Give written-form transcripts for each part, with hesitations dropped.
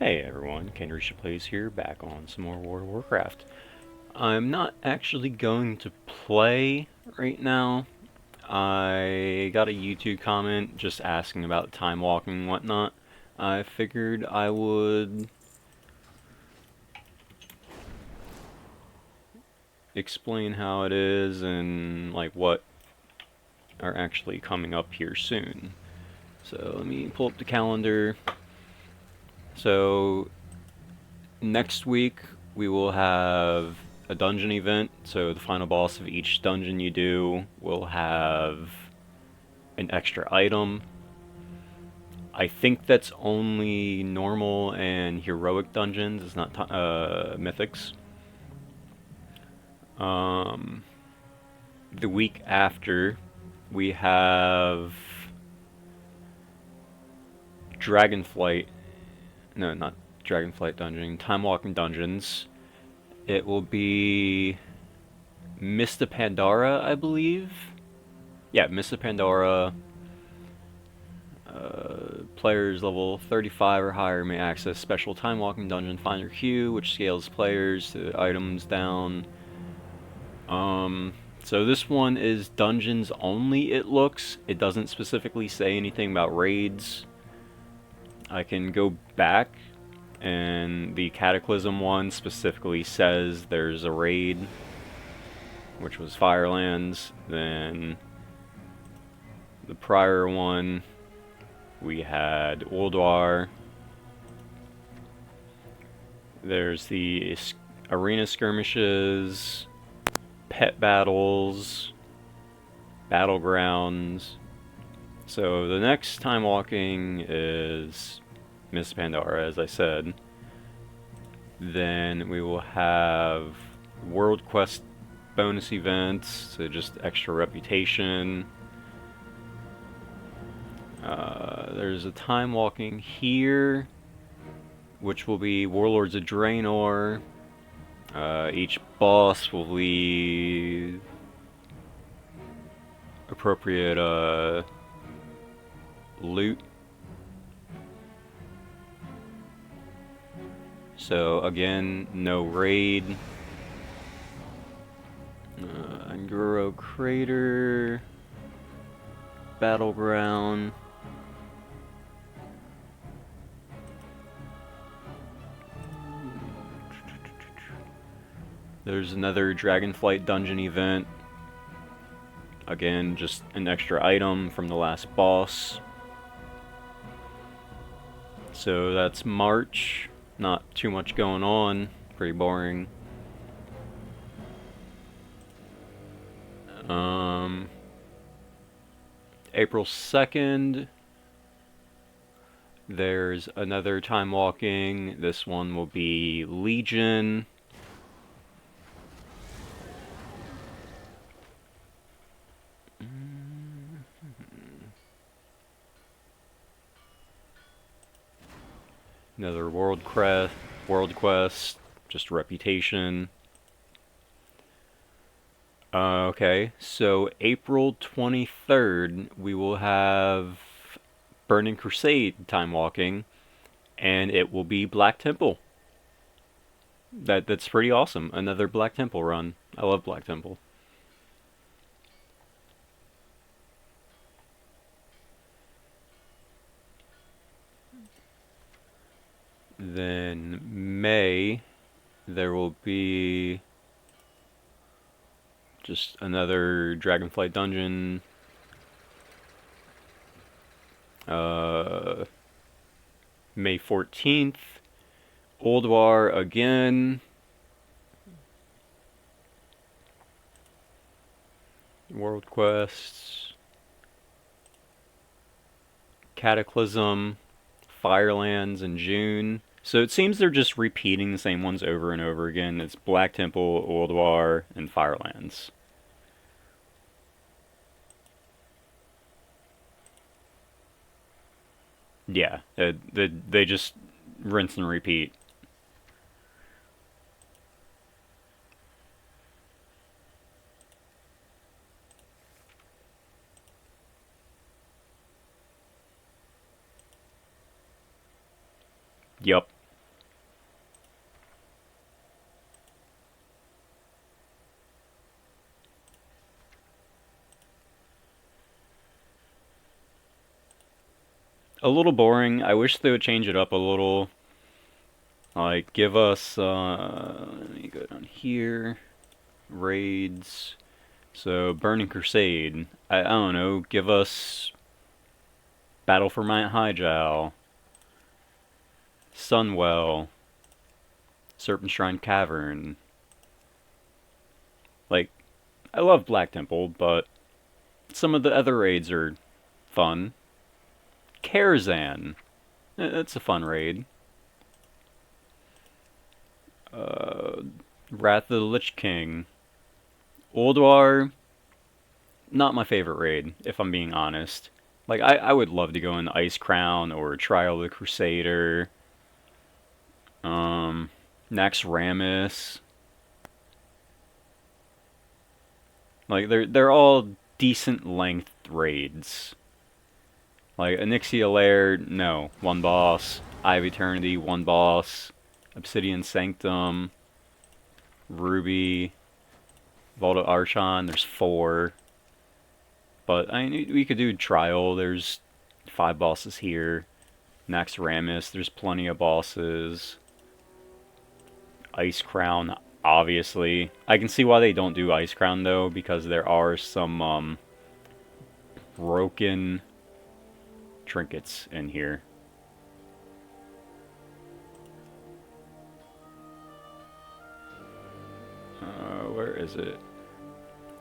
Hey everyone, Kenrisha Plays here, back on some more World of Warcraft. I'm not actually going to play right now. I got a YouTube comment just asking about time walking and whatnot. I figured I would explain how it is and like what are actually coming up here soon. So let me pull up the calendar. So next week we will have a dungeon event. So the final boss of each dungeon you do will have an extra item. I think that's only normal and heroic dungeons. It's not mythics. Um, the week after we have Dragonflight. No, not Dragonflight Dungeon. Time Walking Dungeons. It will be Mista Pandora, I believe. Yeah, Mista Pandora. Players level 35 or higher may access special time walking dungeon finder queue, which scales players to items down. So this one is dungeons only, it looks. It doesn't specifically say anything about raids. I can go back, and the Cataclysm one specifically says there's a raid, which was Firelands. Then the prior one, we had Ulduar. There's the arena skirmishes, pet battles, battlegrounds. So the next time walking is Miss Pandora, as I said. Then we will have World Quest bonus events, so just extra reputation. There's a time walking here, which will be Warlords of Draenor. Each boss will leave appropriate loot. So again, no raid. Anguro Crater, Battleground. There's another Dragonflight dungeon event. Again, just an extra item from the last boss. So that's March. Not too much going on. Pretty boring. April 2nd, there's another time walking. This one will be Legion. Another World Quest, just reputation. Okay, so April 23rd, we will have Burning Crusade time walking, and it will be Black Temple. That's pretty awesome. Another Black Temple run. I love Black Temple. Then May, there will be just another Dragonflight dungeon. May 14th, Ulduar again. World Quests. Cataclysm. Firelands in June. So it seems they're just repeating the same ones over and over again. It's Black Temple, Ulduar, and Firelands. Yeah, they just rinse and repeat. Yup. A little boring. I wish they would change it up a little. Like, give us, let me go down here. Raids. So, Burning Crusade. I don't know, give us Battle for Mount Hyjal, Sunwell, Serpent Shrine Cavern. Like, I love Black Temple, but some of the other raids are fun. Karazhan. That's a fun raid. Uh, Wrath of the Lich King. Ulduar, not my favorite raid, if I'm being honest. Like, I would love to go in Ice Crown or Trial of the Crusader. Um, Naxxramas. Like, they're all decent length raids. Like, Onyxia Lair, no, one boss. Eye of Eternity, one boss. Obsidian Sanctum, Ruby, Vault of Archon, there's four. But I mean, we could do Trial, there's five bosses here. Naxxramas, there's plenty of bosses. Ice Crown, obviously. I can see why they don't do Ice Crown though, because there are some broken trinkets in here. Where is it?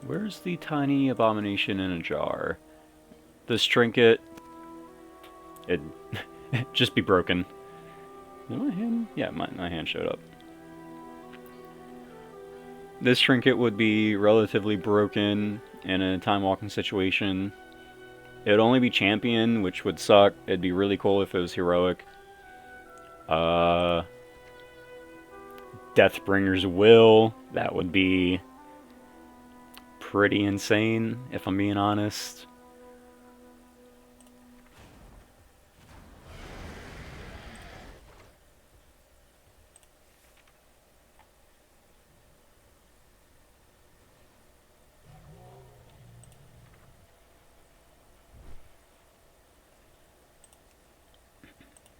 Where's the tiny abomination in a jar? This trinket, it just be broken. Did my hand? Yeah, my hand showed up. This trinket would be relatively broken in a time walking situation. It would only be champion, which would suck. It'd be really cool if it was heroic. Deathbringer's Will, that would be pretty insane, if I'm being honest.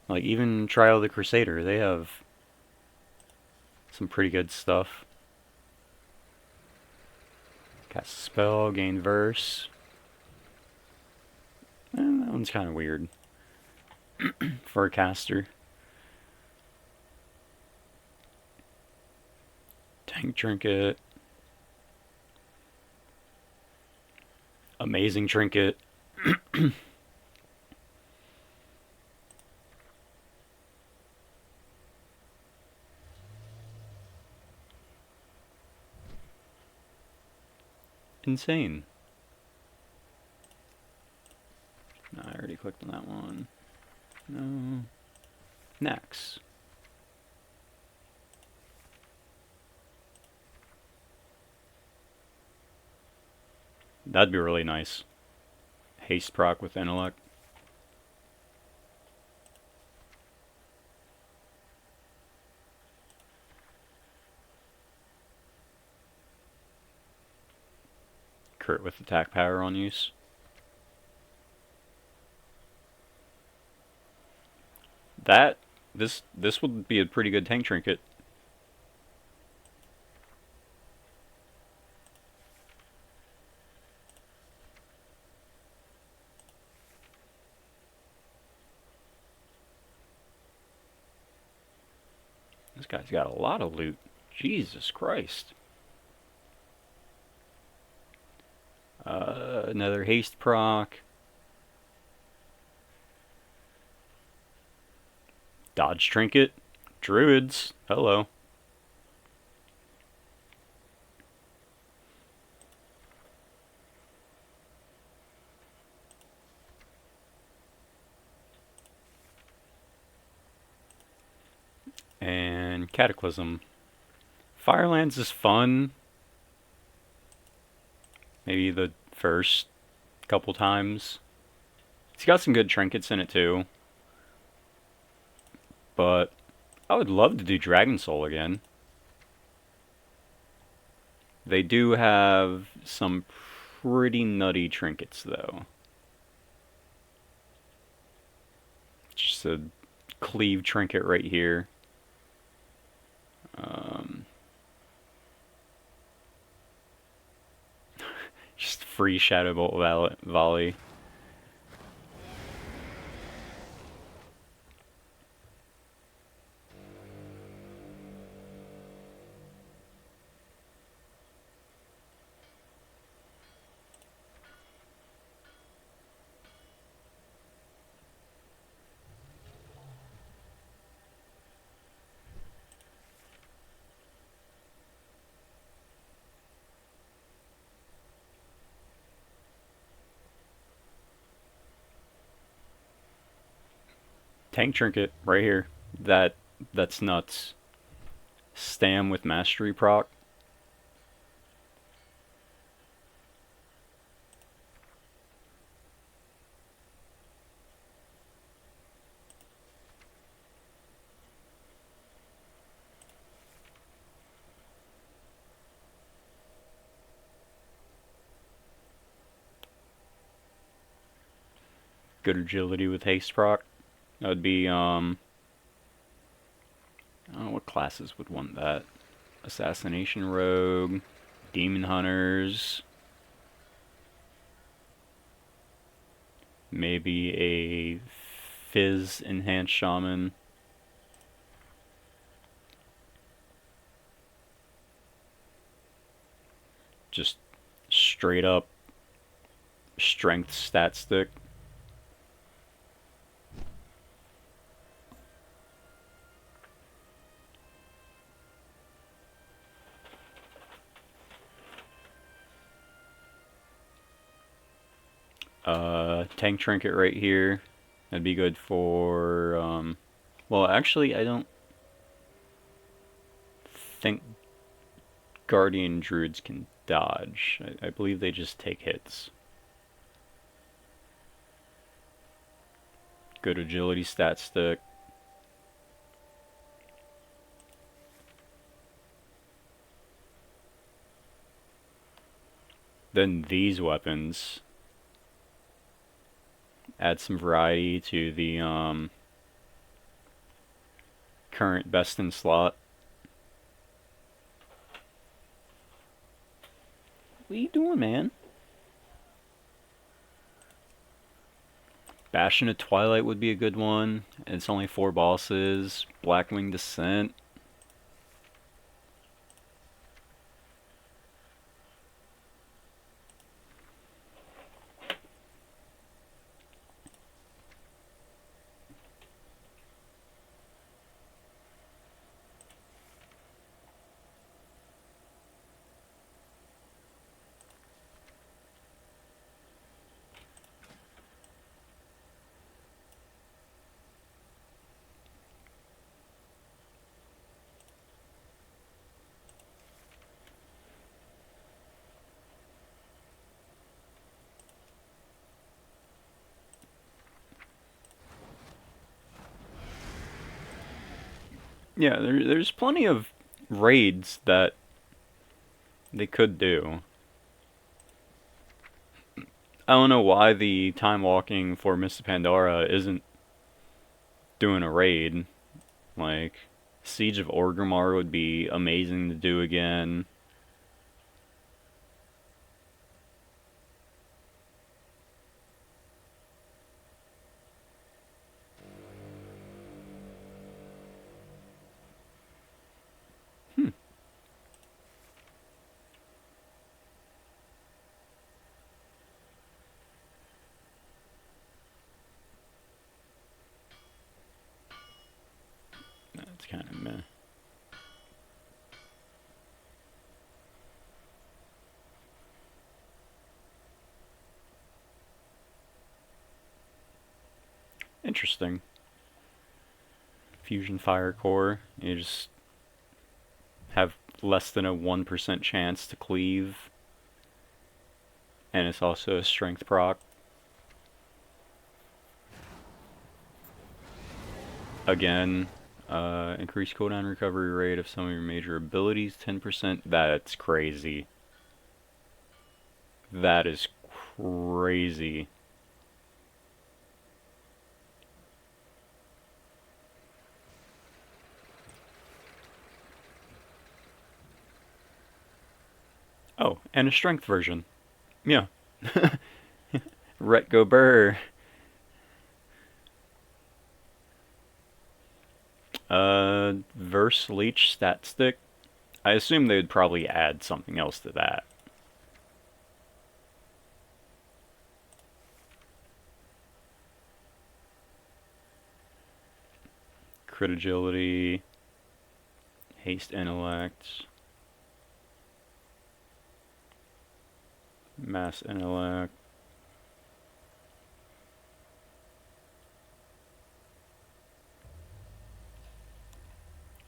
Like, even Trial of the Crusader, they have some pretty good stuff. Cast a spell, gain verse. That one's kind of weird for a caster. Tank trinket. Amazing trinket. Insane. No, I already clicked on that one. No. Next. That'd be really nice. Haste proc with intellect. Crit with attack power on use. This would be a pretty good tank trinket. This guy's got a lot of loot. Jesus Christ. Another haste proc. Dodge trinket. Druids. Hello. And Cataclysm. Firelands is fun. Maybe the first couple times. It's got some good trinkets in it too. But I would love to do Dragon Soul again. They do have some pretty nutty trinkets though. Just a cleave trinket right here. Um, just free Shadow Bolt volley. Tank trinket right here. That's nuts. Stam with mastery proc. Good agility with haste proc. That would be I don't know what classes would want that. Assassination rogue, demon hunters, maybe a fizz enhanced shaman. Just straight up strength stat stick. Tank trinket right here. That'd be good for well, actually I don't think guardian druids can dodge. I believe they just take hits. Good agility stat stick. Then these weapons add some variety to the current best in slot. What are you doing, man? Bastion of Twilight would be a good one. It's only 4 bosses. Blackwing Descent. Yeah, there's plenty of raids that they could do. I don't know why the time walking for Mists of Pandora isn't doing a raid. Like, Siege of Orgrimmar would be amazing to do again. Hmm, that's kind of meh. Interesting. Fusion Fire Core. You just have less than a 1% chance to cleave. And it's also a strength proc. Again, increased cooldown recovery rate of some of your major abilities, 10%. That's crazy. That is crazy. Oh, and a strength version. Yeah. Ret go burr. Verse leech stat stick. I assume they would probably add something else to that. Crit agility, haste intellect, mass intellect.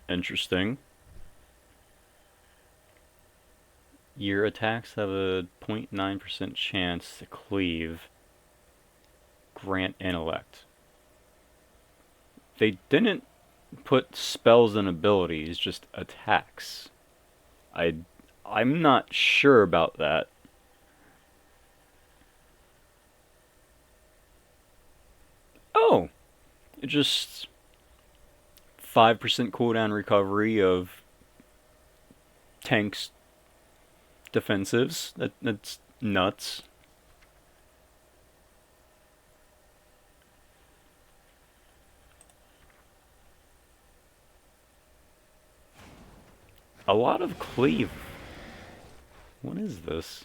Interesting. Your attacks have a 0.9% chance to cleave. Grant intellect. They didn't put spells and abilities, just attacks. I I'm not sure about that. Oh, it just 5% cooldown recovery of tanks defensives. That's nuts. A lot of cleave. What is this?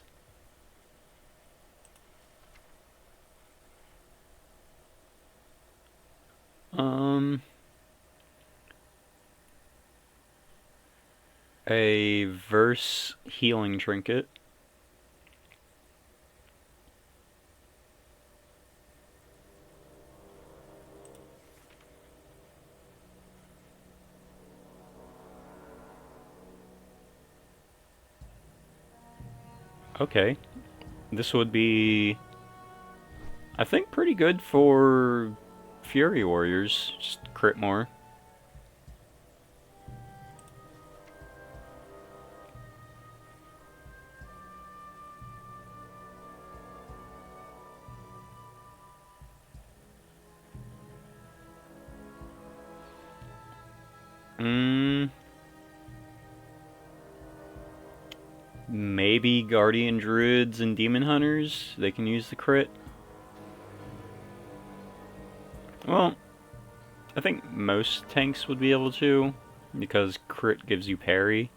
Um, a verse healing trinket. Okay, this would be, I think, pretty good for Fury Warriors. Just crit more. Mm, maybe Guardian Druids and Demon Hunters. They can use the crit. Well, I think most tanks would be able to, because crit gives you parry.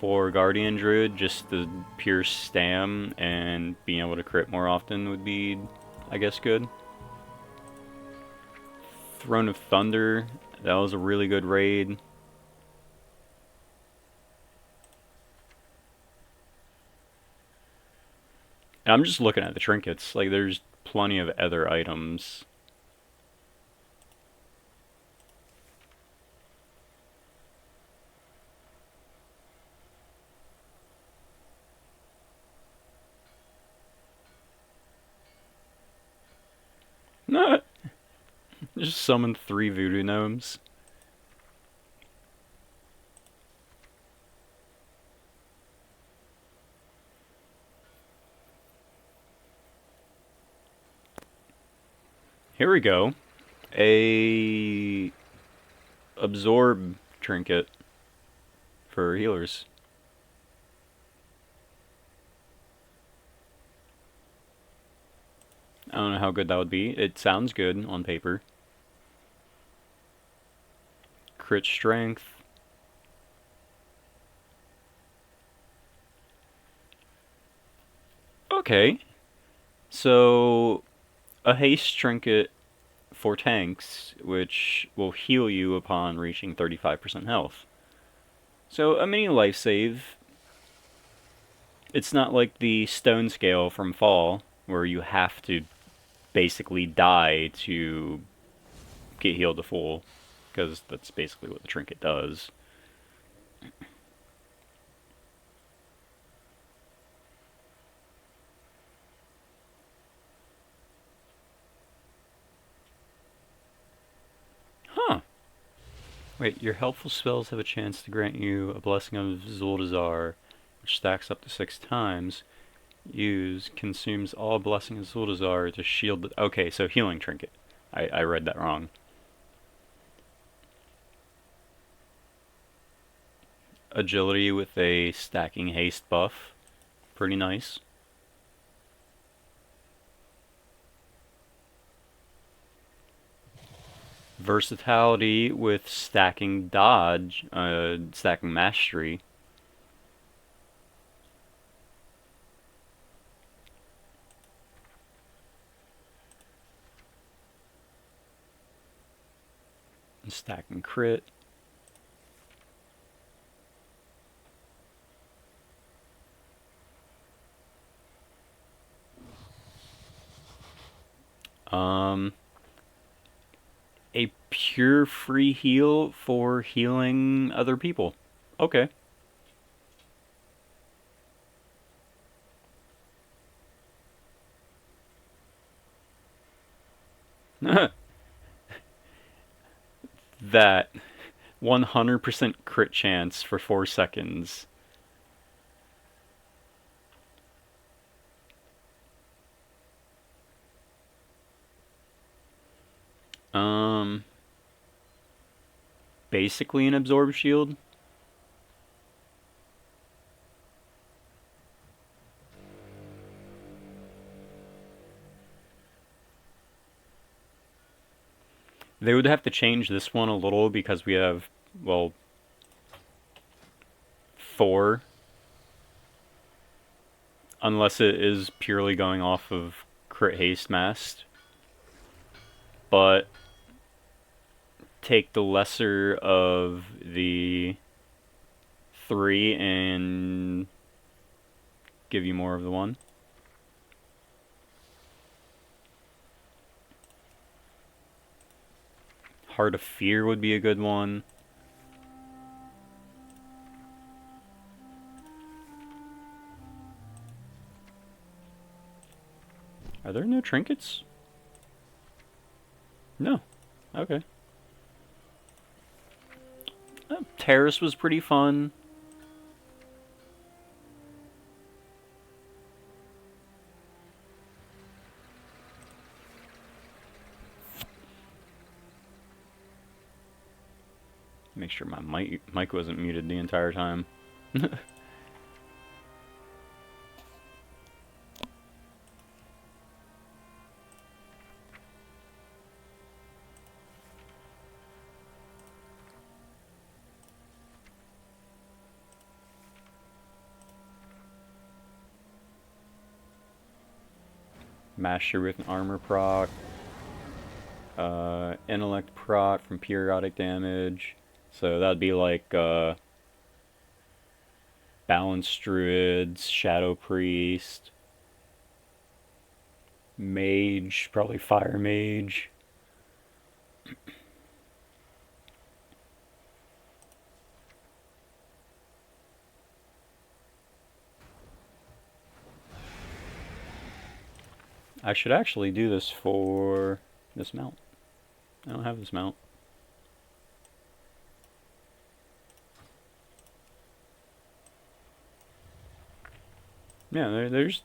For Guardian Druid, just the pure stam and being able to crit more often would be, I guess, good. Throne of Thunder, that was a really good raid. And I'm just looking at the trinkets. Like, there's plenty of other items. No, just summon 3 voodoo gnomes. Here we go. A absorb trinket for healers. I don't know how good that would be. It sounds good on paper. Crit strength. Okay. So, a haste trinket for tanks, which will heal you upon reaching 35% health. So, a mini life save. It's not like the stone scale from Fall, where you have to basically die to get healed to full, because that's basically what the trinket does. Huh. Wait, your helpful spells have a chance to grant you a blessing of Zuldazar, which stacks up to 6 times. Use consumes all blessing of Zuldazar to shield the... Okay, so healing trinket. I read that wrong. agility with a stacking haste buff. Pretty nice. Versatility with stacking dodge, stacking mastery. Stacking crit. Um, a pure free heal for healing other people. Okay. That 100% crit chance for 4 seconds. Um, basically an absorb shield. They would have to change this one a little because we have, well, 4. Unless it is purely going off of crit haste mast. But take the lesser of the 3 and give you more of the 1. Heart of Fear would be a good one. Are there no trinkets? No. Okay. Terrace was pretty fun. Make sure my mic wasn't muted the entire time. Master with an armor proc. Intellect proc from periodic damage. So that'd be like Balanced Druids, Shadow Priest, Mage, probably Fire Mage. I should actually do this for this mount. I don't have this mount. Yeah, there's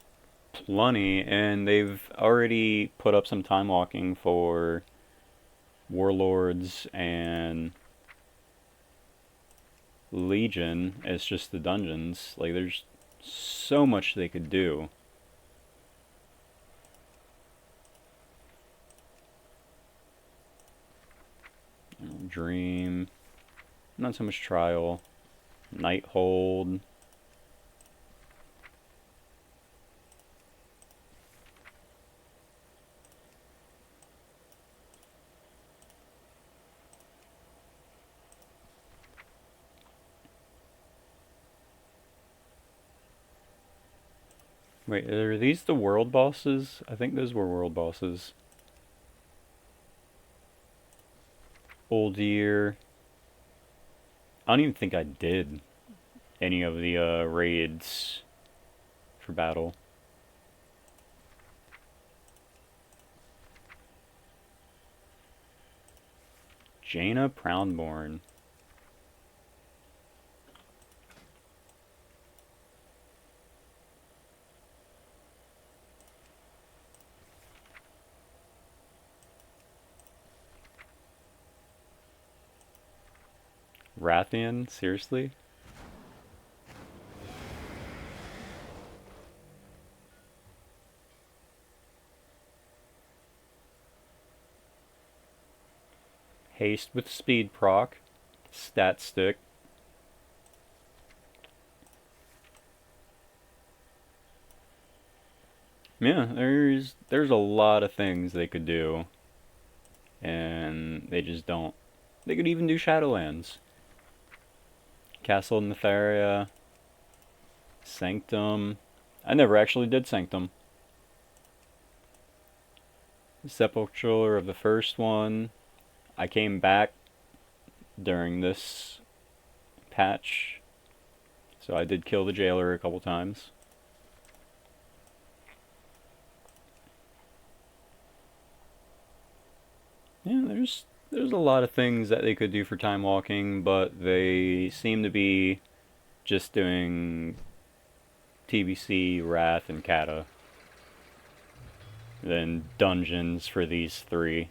plenty, and they've already put up some time walking for Warlords and Legion. It's just the dungeons. Like, there's so much they could do. Dream. Not so much Trial. Nighthold. Wait, are these the world bosses? I think those were world bosses. Old Year. I don't even think I did any of the raids for battle. Jaina Proudborn. Rathian? Seriously? Haste with speed proc. Stat stick. Yeah, there's a lot of things they could do, and they just don't. They could even do Shadowlands. Castle Nefaria, Sanctum. I never actually did Sanctum. Sepulchre of the first one. I came back during this patch, so I did kill the jailer a couple times. Yeah, there's a lot of things that they could do for time walking, but they seem to be just doing TBC, Wrath, and Kata. Then dungeons for these three.